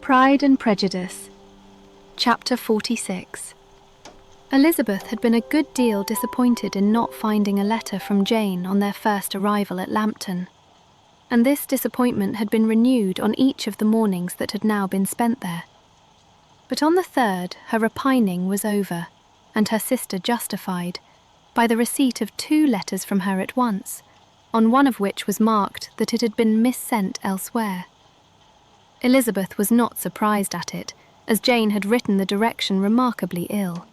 Pride and Prejudice, Chapter 46. Elizabeth had been a good deal disappointed in not finding a letter from Jane on their first arrival at Lambton, and this disappointment had been renewed on each of the mornings that had now been spent there. But on the third, her repining was over, and her sister justified, by the receipt of 2 letters from her at once, on one of which was marked that it had been missent elsewhere. Elizabeth was not surprised at it, as Jane had written the direction remarkably ill.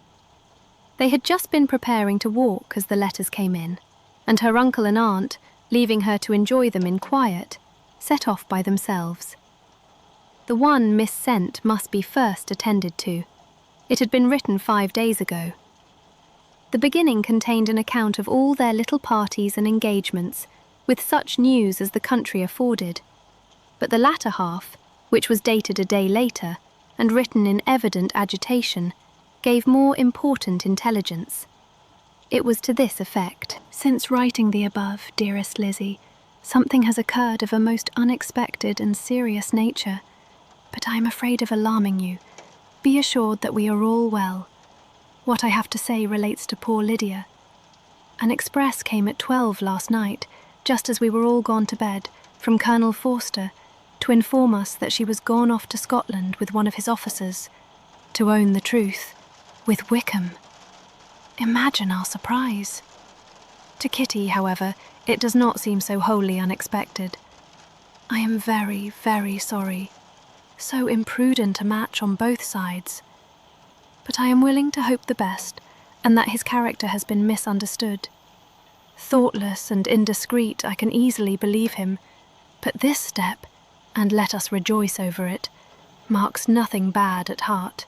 They had just been preparing to walk as the letters came in, and her uncle and aunt, leaving her to enjoy them in quiet, set off by themselves. The one missent must be first attended to. It had been written 5 days ago. The beginning contained an account of all their little parties and engagements, with such news as the country afforded, but the latter half, which was dated a day later, and written in evident agitation, gave more important intelligence. It was to this effect: "Since writing the above, dearest Lizzie, something has occurred of a most unexpected and serious nature, but I am afraid of alarming you. Be assured that we are all well. What I have to say relates to poor Lydia. An express came at 12 last night, just as we were all gone to bed, from Colonel Forster, to inform us that she was gone off to Scotland with one of his officers. To own the truth, with Wickham. Imagine our surprise. To Kitty, however, it does not seem so wholly unexpected. I am very, very sorry. So imprudent a match on both sides. But I am willing to hope the best, and that his character has been misunderstood. Thoughtless and indiscreet, I can easily believe him, but this step, and let us rejoice over it, marks nothing bad at heart.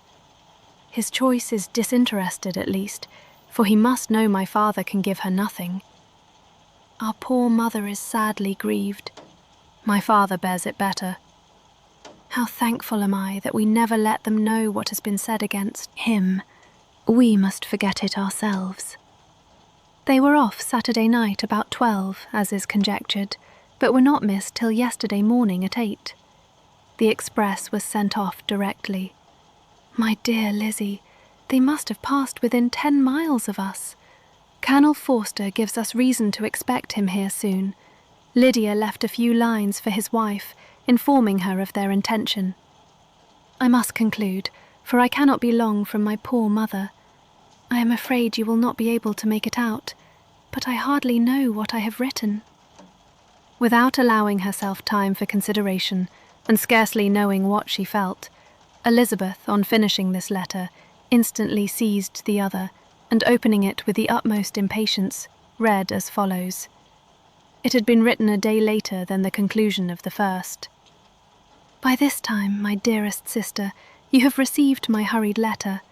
His choice is disinterested at least, for he must know my father can give her nothing. Our poor mother is sadly grieved. My father bears it better. How thankful am I that we never let them know what has been said against him. We must forget it ourselves." They were off Saturday night about 12, as is conjectured, but were not missed till yesterday morning at 8. The express was sent off directly. My dear Lizzie, they must have passed within 10 miles of us. Colonel Forster gives us reason to expect him here soon. Lydia left a few lines for his wife, informing her of their intention. I must conclude, for I cannot be long from my poor mother. I am afraid you will not be able to make it out, but I hardly know what I have written. Without allowing herself time for consideration, and scarcely knowing what she felt, Elizabeth, on finishing this letter, instantly seized the other, and opening it with the utmost impatience, read as follows. It had been written a day later than the conclusion of the first. By this time, my dearest sister, you have received my hurried letter.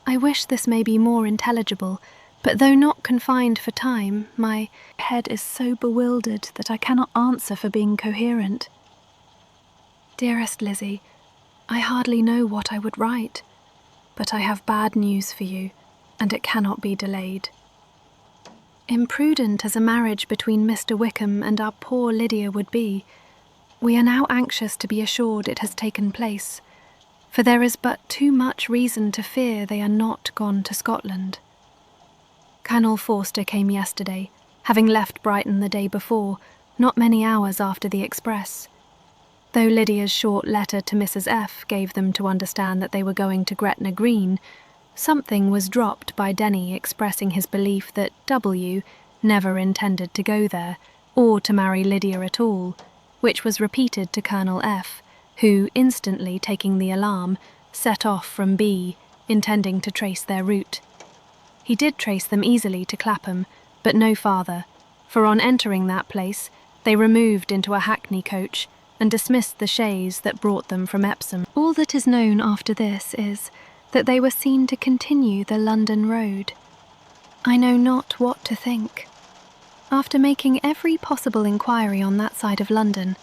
I wish this may be more intelligible, but though not confined for time, my head is so bewildered that I cannot answer for being coherent. Dearest Lizzie, I hardly know what I would write, but I have bad news for you, and it cannot be delayed. Imprudent as a marriage between Mr. Wickham and our poor Lydia would be, we are now anxious to be assured it has taken place, for there is but too much reason to fear they are not gone to Scotland. Colonel Forster came yesterday, having left Brighton the day before, not many hours after the express. Though Lydia's short letter to Mrs. F. gave them to understand that they were going to Gretna Green, something was dropped by Denny expressing his belief that W. never intended to go there, or to marry Lydia at all, which was repeated to Colonel F., who, instantly taking the alarm, set off from B., intending to trace their route. He did trace them easily to Clapham, but no farther, for on entering that place, they removed into a hackney coach, and dismissed the chaise that brought them from Epsom. All that is known after this is that they were seen to continue the London road. I know not what to think. After making every possible inquiry on that side of London,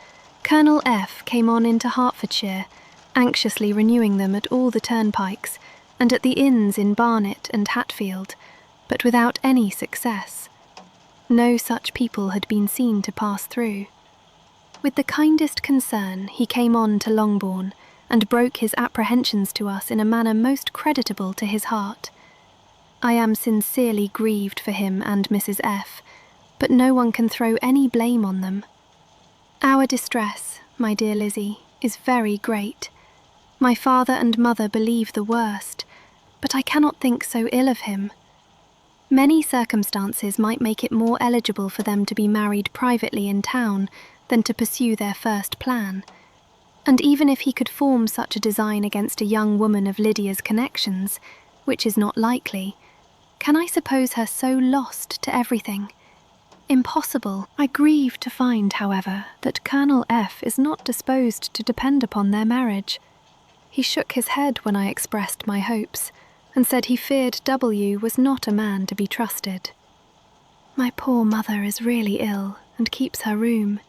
Colonel F. came on into Hertfordshire, anxiously renewing them at all the turnpikes, and at the inns in Barnet and Hatfield, but without any success. No such people had been seen to pass through. With the kindest concern he came on to Longbourn, and broke his apprehensions to us in a manner most creditable to his heart. I am sincerely grieved for him and Mrs. F., but no one can throw any blame on them. Our distress, my dear Lizzie, is very great. My father and mother believe the worst, but I cannot think so ill of him. Many circumstances might make it more eligible for them to be married privately in town than to pursue their first plan. And even if he could form such a design against a young woman of Lydia's connections, which is not likely, can I suppose her so lost to everything? Impossible. I grieve to find, however, that Colonel F. is not disposed to depend upon their marriage. He shook his head when I expressed my hopes, and said he feared W. was not a man to be trusted. My poor mother is really ill, and keeps her room.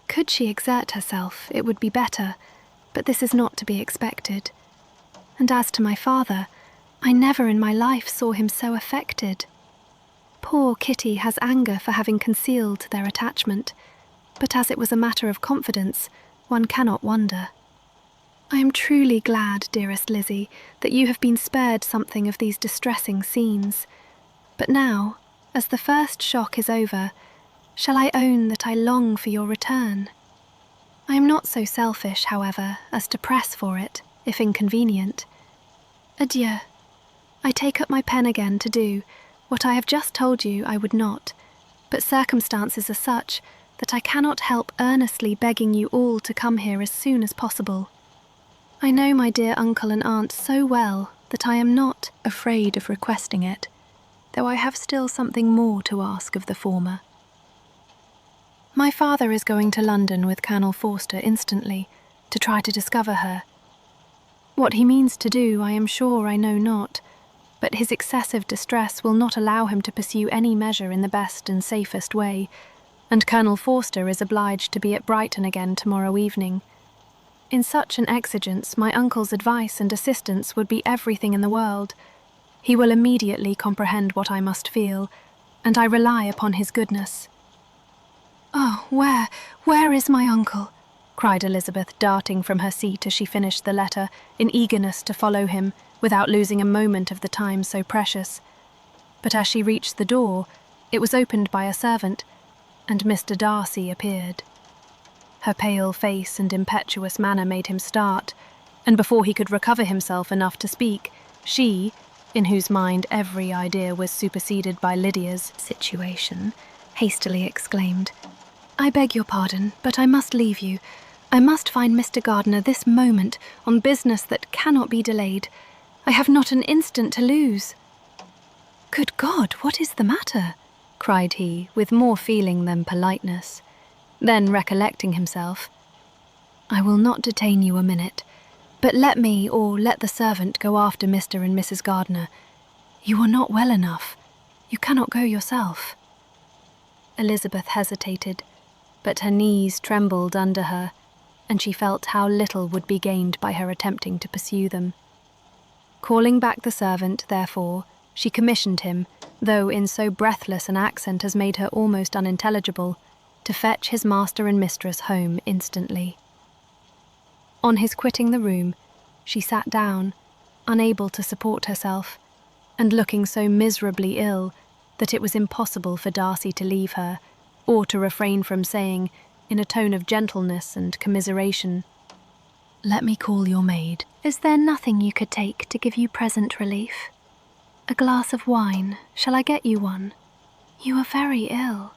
Could she exert herself, it would be better, but this is not to be expected. And as to my father, I never in my life saw him so affected. Poor Kitty has anger for having concealed their attachment, but as it was a matter of confidence, one cannot wonder. I am truly glad, dearest Lizzie, that you have been spared something of these distressing scenes. But now, as the first shock is over, shall I own that I long for your return? I am not so selfish, however, as to press for it, if inconvenient. Adieu. I take up my pen again to do what I have just told you I would not, but circumstances are such that I cannot help earnestly begging you all to come here as soon as possible. I know my dear uncle and aunt so well that I am not afraid of requesting it, though I have still something more to ask of the former. My father is going to London with Colonel Forster instantly, to try to discover her. What he means to do, I am sure I know not, but his excessive distress will not allow him to pursue any measure in the best and safest way, and Colonel Forster is obliged to be at Brighton again tomorrow evening. In such an exigence, my uncle's advice and assistance would be everything in the world. He will immediately comprehend what I must feel, and I rely upon his goodness. "Oh, where is my uncle?" cried Elizabeth, darting from her seat as she finished the letter, in eagerness to follow him, without losing a moment of the time so precious. But as she reached the door, it was opened by a servant, and Mr. Darcy appeared. Her pale face and impetuous manner made him start, and before he could recover himself enough to speak, she, in whose mind every idea was superseded by Lydia's situation, hastily exclaimed, "I beg your pardon, but I must leave you. I must find Mr. Gardiner this moment on business that cannot be delayed. I have not an instant to lose." "Good God, what is the matter?" cried he, with more feeling than politeness. Then, recollecting himself, "I will not detain you a minute, but let me or let the servant go after Mr. and Mrs. Gardiner. You are not well enough. You cannot go yourself." Elizabeth hesitated, but her knees trembled under her, and she felt how little would be gained by her attempting to pursue them. Calling back the servant, therefore, she commissioned him, though in so breathless an accent as made her almost unintelligible, to fetch his master and mistress home instantly. On his quitting the room, she sat down, unable to support herself, and looking so miserably ill that it was impossible for Darcy to leave her, or to refrain from saying, in a tone of gentleness and commiseration, "Let me call your maid." "Is there nothing you could take to give you present relief? A glass of wine, shall I get you one? You are very ill."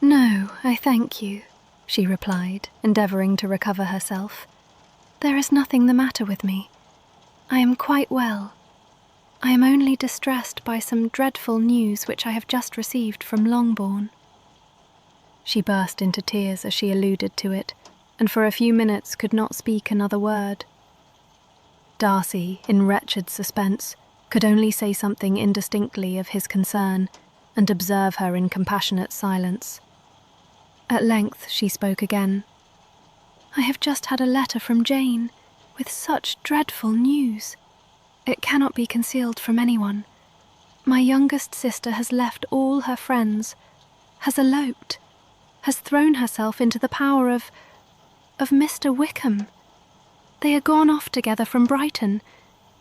"No, I thank you," she replied, endeavouring to recover herself. "There is nothing the matter with me. I am quite well. I am only distressed by some dreadful news which I have just received from Longbourn." She burst into tears as she alluded to it, and for a few minutes could not speak another word. Darcy, in wretched suspense, could only say something indistinctly of his concern, and observe her in compassionate silence. At length she spoke again. "I have just had a letter from Jane, with such dreadful news. It cannot be concealed from anyone. My youngest sister has left all her friends, has eloped, has thrown herself into the power of Mr. Wickham. They are gone off together from Brighton.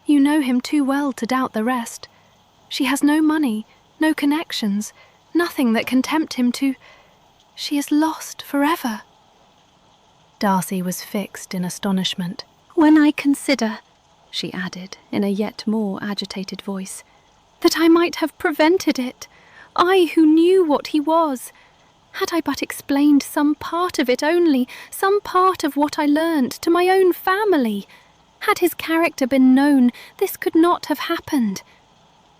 You know him too well to doubt the rest. She has no money, no connections, nothing that can tempt him to... She is lost forever." Darcy was fixed in astonishment. "When I consider," she added in a yet more agitated voice, "that I might have prevented it, I who knew what he was. Had I but explained some part of it only, some part of what I learnt to my own family, had his character been known, this could not have happened.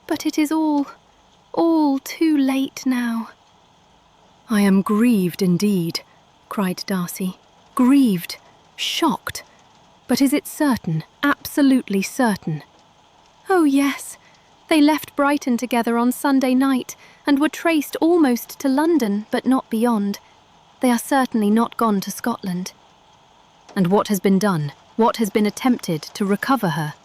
But it is all too late now." "I am grieved indeed," cried Darcy. "Grieved, shocked. But is it certain, absolutely certain?" "Oh, yes. They left Brighton together on Sunday night and were traced almost to London, but not beyond. They are certainly not gone to Scotland." "And what has been done? What has been attempted to recover her?"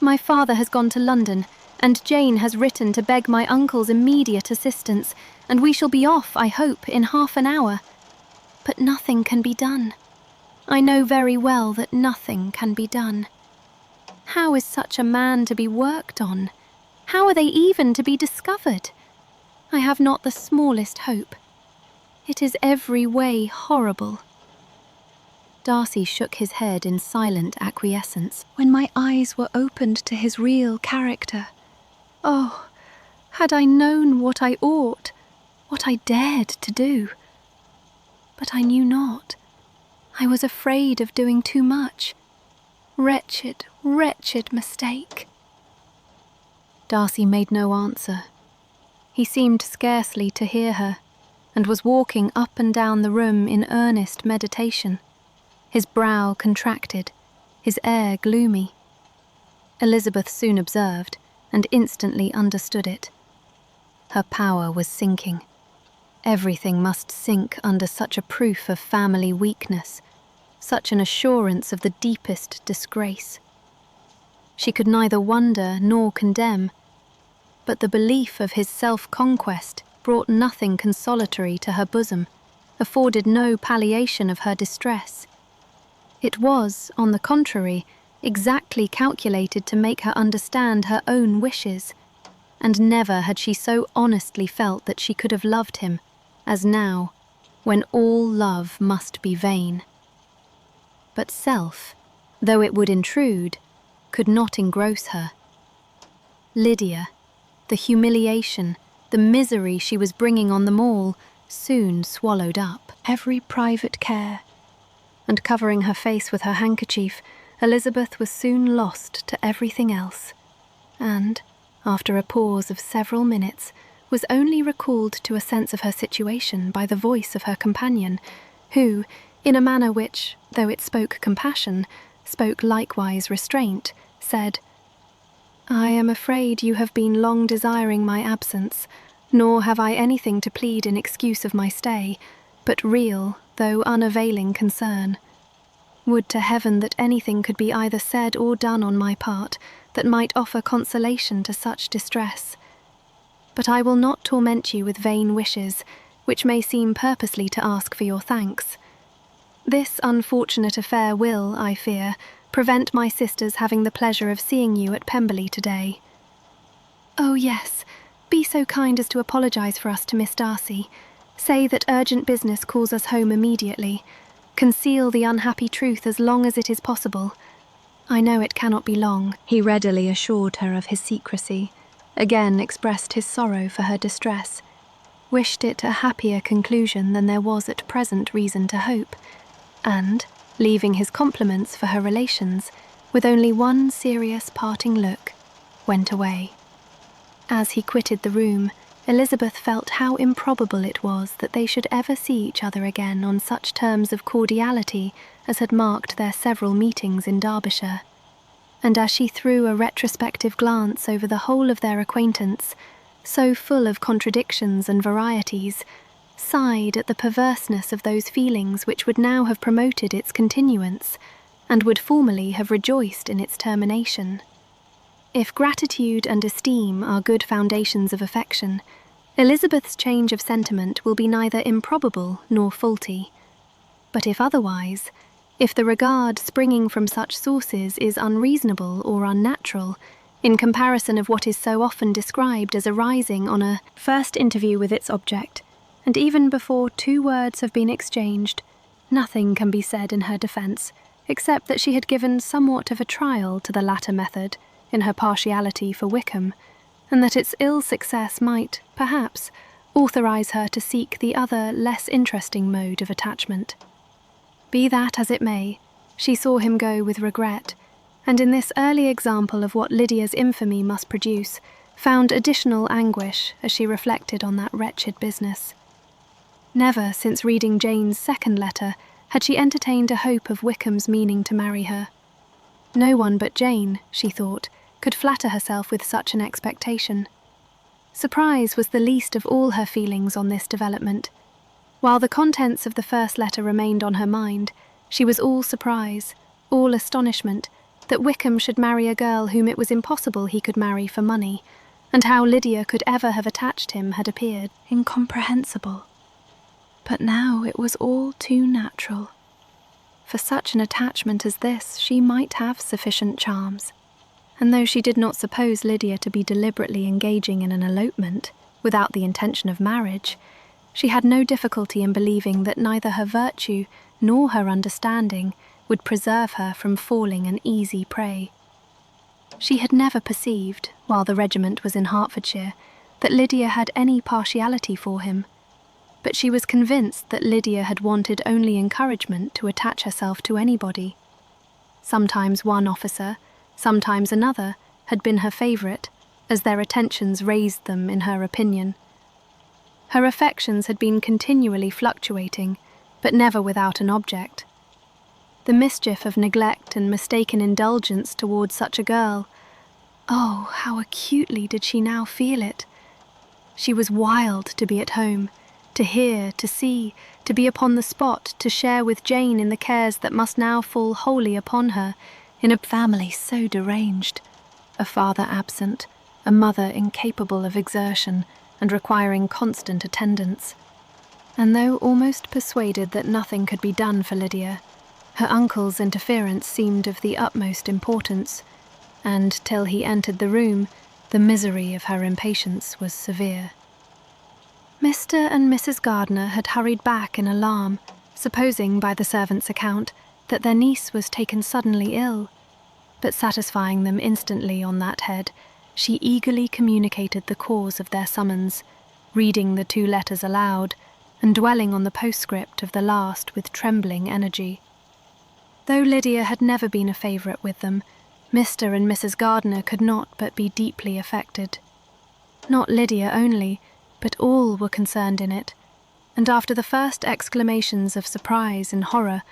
"My father has gone to London, and Jane has written to beg my uncle's immediate assistance, and we shall be off, I hope, in half an hour. But nothing can be done. I know very well that nothing can be done. How is such a man to be worked on? How are they even to be discovered? I have not the smallest hope. It is every way horrible." Darcy shook his head in silent acquiescence. "When my eyes were opened to his real character, oh, had I known what I ought, what I dared to do. But I knew not. I was afraid of doing too much. Wretched, wretched mistake." Darcy made no answer. He seemed scarcely to hear her, and was walking up and down the room in earnest meditation, his brow contracted, his air gloomy. Elizabeth soon observed, and instantly understood it. Her power was sinking. Everything must sink under such a proof of family weakness, such an assurance of the deepest disgrace. She could neither wonder nor condemn, but the belief of his self-conquest brought nothing consolatory to her bosom, afforded no palliation of her distress. It was, on the contrary, exactly calculated to make her understand her own wishes, and never had she so honestly felt that she could have loved him, as now, when all love must be vain. But self, though it would intrude, could not engross her. Lydia, the humiliation, the misery she was bringing on them all, soon swallowed up every private care, and covering her face with her handkerchief, Elizabeth was soon lost to everything else, and, after a pause of several minutes, was only recalled to a sense of her situation by the voice of her companion, who, in a manner which, though it spoke compassion, spoke likewise restraint, said, "I am afraid you have been long desiring my absence, nor have I anything to plead in excuse of my stay, but real, though unavailing concern. Would to heaven that anything could be either said or done on my part that might offer consolation to such distress. But I will not torment you with vain wishes, which may seem purposely to ask for your thanks. This unfortunate affair will, I fear, prevent my sisters having the pleasure of seeing you at Pemberley today. Oh yes, be so kind as to apologize for us to Miss Darcy. Say that urgent business calls us home immediately. Conceal the unhappy truth as long as it is possible. I know it cannot be long." He readily assured her of his secrecy, again expressed his sorrow for her distress, wished it a happier conclusion than there was at present reason to hope, and, leaving his compliments for her relations, with only one serious parting look, went away. As he quitted the room, Elizabeth felt how improbable it was that they should ever see each other again on such terms of cordiality as had marked their several meetings in Derbyshire, and as she threw a retrospective glance over the whole of their acquaintance, so full of contradictions and varieties, sighed at the perverseness of those feelings which would now have promoted its continuance, and would formerly have rejoiced in its termination. If gratitude and esteem are good foundations of affection, Elizabeth's change of sentiment will be neither improbable nor faulty. But if otherwise, if the regard springing from such sources is unreasonable or unnatural, in comparison of what is so often described as arising on a first interview with its object, and even before 2 words have been exchanged, nothing can be said in her defence, except that she had given somewhat of a trial to the latter method in her partiality for Wickham, and that its ill success might, perhaps, authorise her to seek the other less interesting mode of attachment. Be that as it may, she saw him go with regret, and in this early example of what Lydia's infamy must produce, found additional anguish as she reflected on that wretched business. Never since reading Jane's second letter had she entertained a hope of Wickham's meaning to marry her. No one but Jane, she thought, could flatter herself with such an expectation. Surprise was the least of all her feelings on this development. While the contents of the first letter remained on her mind, she was all surprise, all astonishment, that Wickham should marry a girl whom it was impossible he could marry for money, and how Lydia could ever have attached him had appeared incomprehensible. But now it was all too natural. For such an attachment as this she might have sufficient charms, and though she did not suppose Lydia to be deliberately engaging in an elopement, without the intention of marriage, she had no difficulty in believing that neither her virtue nor her understanding would preserve her from falling an easy prey. She had never perceived, while the regiment was in Hertfordshire, that Lydia had any partiality for him, but she was convinced that Lydia had wanted only encouragement to attach herself to anybody. Sometimes one officer, sometimes another, had been her favourite, as their attentions raised them in her opinion. Her affections had been continually fluctuating, but never without an object. The mischief of neglect and mistaken indulgence towards such a girl, oh, how acutely did she now feel it! She was wild to be at home, to hear, to see, to be upon the spot, to share with Jane in the cares that must now fall wholly upon her, in a family so deranged, a father absent, a mother incapable of exertion and requiring constant attendance. And though almost persuaded that nothing could be done for Lydia, her uncle's interference seemed of the utmost importance, and till he entered the room, the misery of her impatience was severe. Mr. and Mrs. Gardiner had hurried back in alarm, supposing by the servant's account that their niece was taken suddenly ill, but satisfying them instantly on that head, she eagerly communicated the cause of their summons, reading the 2 letters aloud, and dwelling on the postscript of the last with trembling energy. Though Lydia had never been a favourite with them, Mr. and Mrs. Gardiner could not but be deeply affected. Not Lydia only, but all were concerned in it, and after the first exclamations of surprise and horror,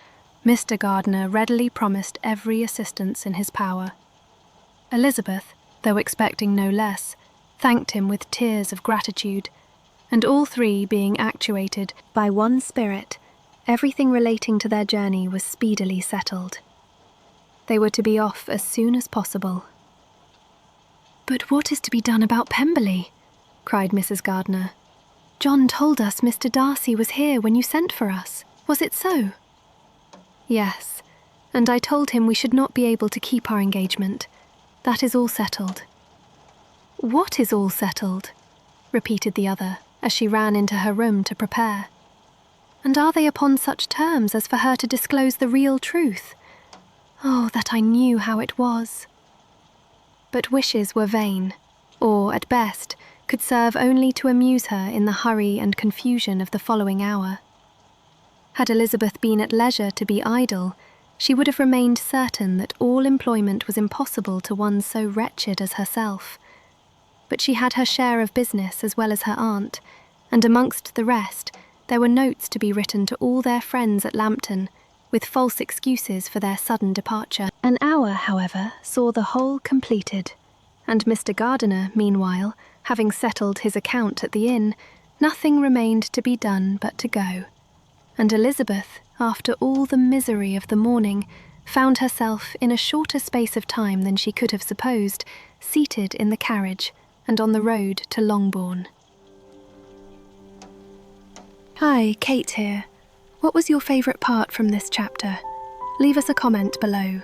Mr. Gardiner readily promised every assistance in his power. Elizabeth, though expecting no less, thanked him with tears of gratitude, and all 3 being actuated by one spirit, everything relating to their journey was speedily settled. They were to be off as soon as possible. "But what is to be done about Pemberley?" cried Mrs. Gardiner. "John told us Mr. Darcy was here when you sent for us. Was it so?" "Yes, and I told him we should not be able to keep our engagement. That is all settled." "What is all settled?" repeated the other, as she ran into her room to prepare. "And are they upon such terms as for her to disclose the real truth? Oh, that I knew how it was." But wishes were vain, or, at best, could serve only to amuse her in the hurry and confusion of the following hour. Had Elizabeth been at leisure to be idle, she would have remained certain that all employment was impossible to one so wretched as herself. But she had her share of business as well as her aunt, and amongst the rest, there were notes to be written to all their friends at Lambton, with false excuses for their sudden departure. An hour, however, saw the whole completed, and Mr. Gardiner, meanwhile, having settled his account at the inn, nothing remained to be done but to go, and Elizabeth, after all the misery of the morning, found herself, in a shorter space of time than she could have supposed, seated in the carriage and on the road to Longbourn. "Hi, Kate here. What was your favourite part from this chapter? leave us a comment below.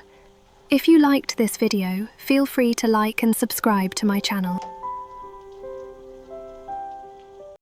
If you liked this video, feel free to like and subscribe to my channel.